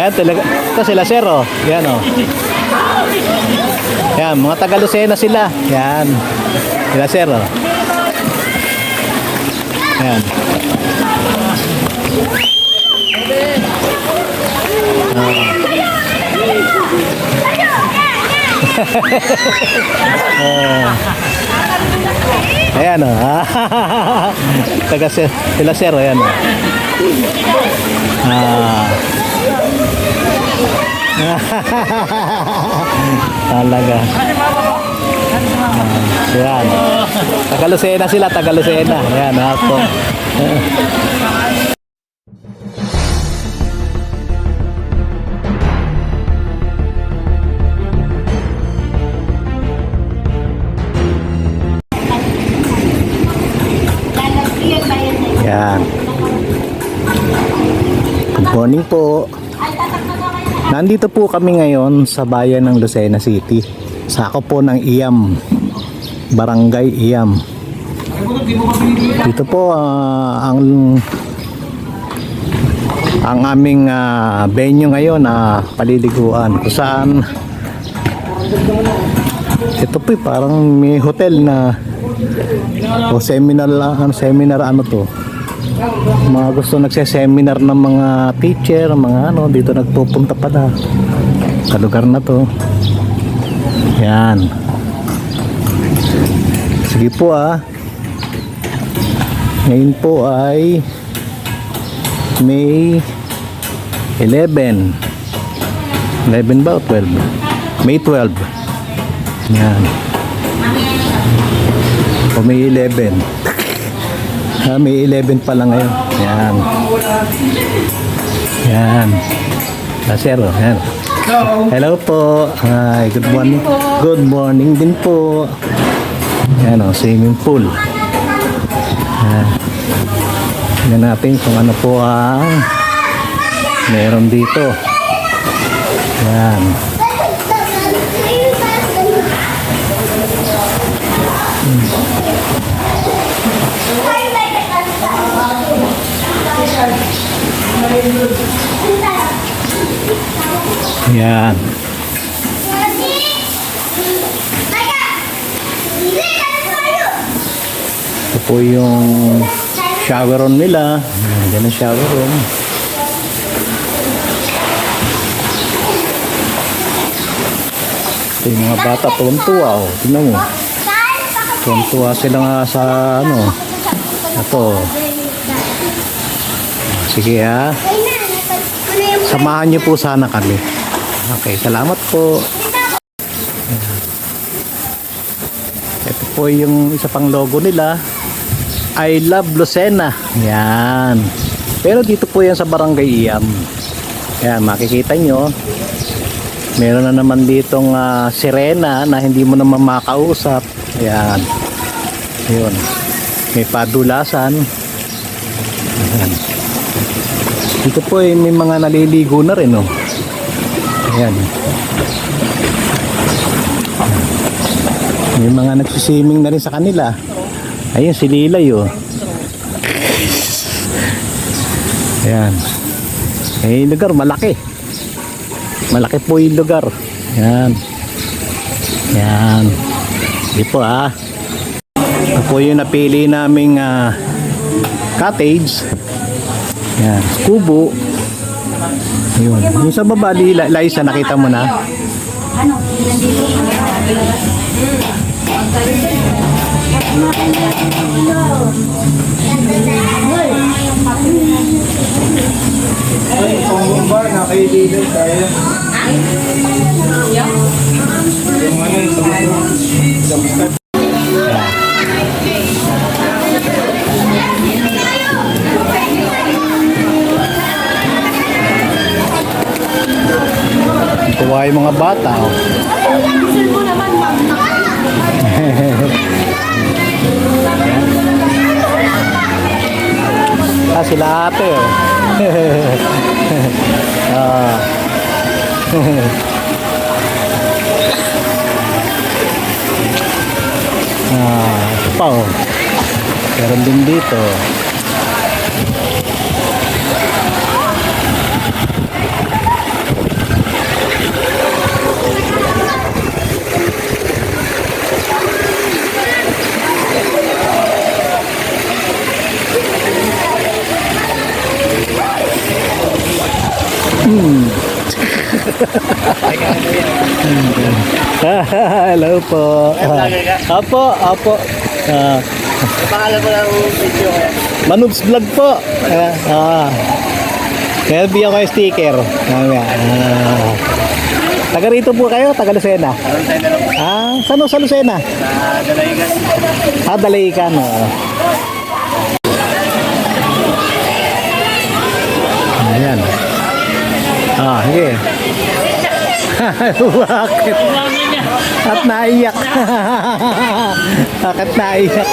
Ayan, talaga. Ito sila sir, oh. Yan, oh. Yan, mga taga Lucena sila. Yan. Sila sir, oh. Ayan. Ayan, oh. Taga sila sir, ayan, oh. Talaga. Ayan. Taga Lucena sila, taga Lucena. Ayan, ako. Yan. Good morning po. Nandito po kami ngayon sa bayan ng Lucena City. Sakop po ng Iam. Barangay Iam. Dito po ang aming venue ngayon na paliliguan. Kung saan ito po parang may hotel na o seminar ano to, mga gusto nagse-seminar ng mga teacher, mga ano, dito nagpupunta pala sa lugar na to. Yan, sige po ngayon po ay May 11 ba o 12? May 12. Yan, o May 11. May 11 pa lang ngayon. Yan. Yan. Sir, yan. Hello po. Hi, good morning. Good morning din po. Yan, swimming pool. Tingnan natin kung ano po ang meron dito. Yan. Yan. Ito po yung shower room nila. Yan ang shower room. Ito yung mga bata tuwan-tuwa, oh. Tingnan mo. Tuwan-tuwa sila nga sa ano. Ito. Sige samahan niyo po sana kami. Okay, salamat po. Ito po yung isa pang logo nila, I Love Lucena. Yan. Pero dito po yan sa Barangay Iam. Yan, makikita nyo. Meron na naman ditong sirena na hindi mo naman makausap. Yan. Yun. May padulasan. Yan. Dito po may mga naliligo na rin, oh. Ayan. May mga nagsiswimming na rin sa kanila. Ayun si Lilay, oh. Ayan. Eh, lugar malaki. Malaki po yung lugar. Ayan. Ayan. Di po ito po yung napili naming cottage. Yan, kubo. Yun. Yung sa baba, Liza, nakita mo na? Ano? Ay, pang bar na kayo dito tayo. Yung ano yung tuwa yung mga bata, oh. Sila ate, oh. Ito pa, oh. Meron din dito. Hello po. Apo, apo. Pangalan mo ng video kaya? Manubs Vlog po. Kaya bigyan ko yung sticker. Taga rito po kayo, taga Lucena. Anong tayo na lang? Saan sa Lucena? Sa Dalayigan. Dalayigan. Ayan. Sige. Bakit? At naiyak. Bakit naiyak?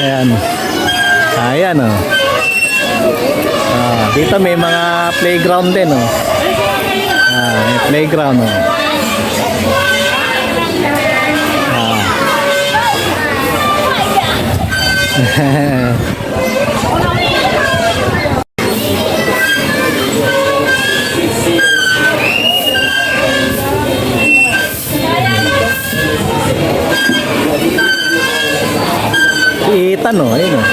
Ayan. Ayan dito may mga playground din may playground Itan ayun ayun.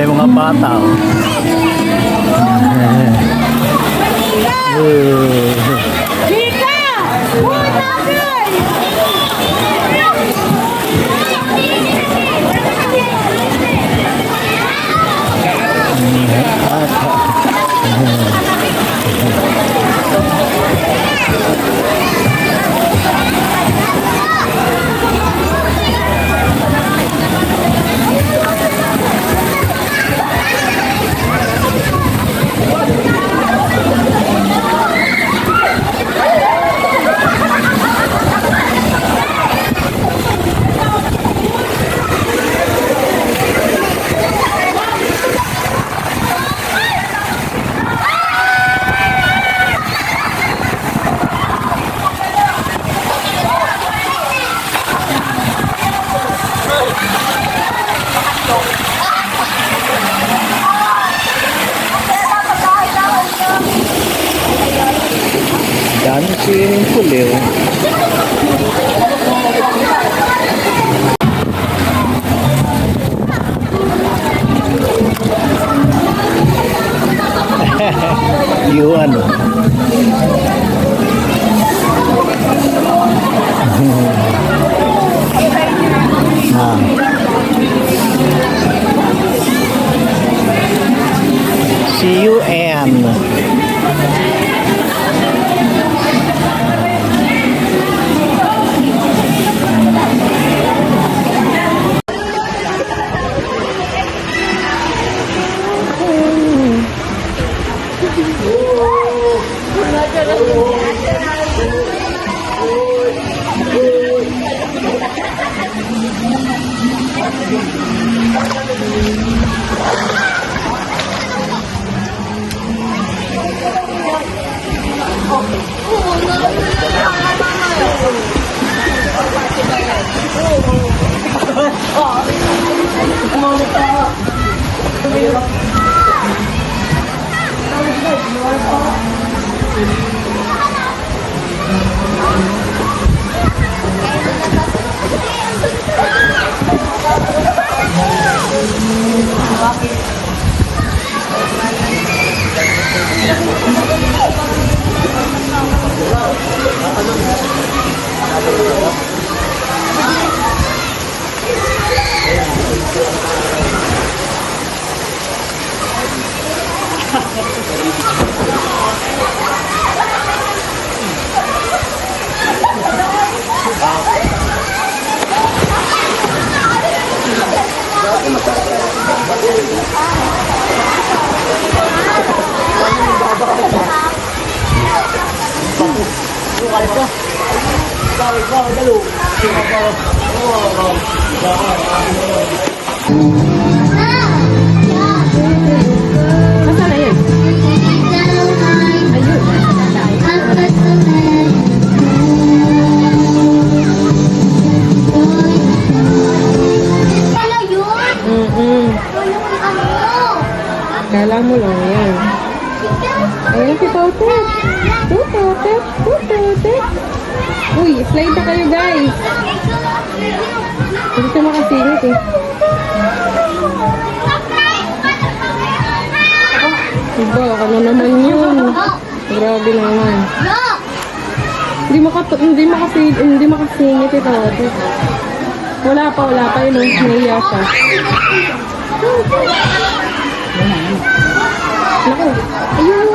Yung mga bata dami swimming pool Yuan Nasaan na yun? Ayun. Kala mo lang yan. Ayan si Totet. Totet. Totet. Uy, slide na kayo guys. Hindi siya makasingit eh. Diba, ano naman yun? Grabe naman. Hindi makasingit ito. Wala pa yun. Nahiya siya. Naku. Ayun.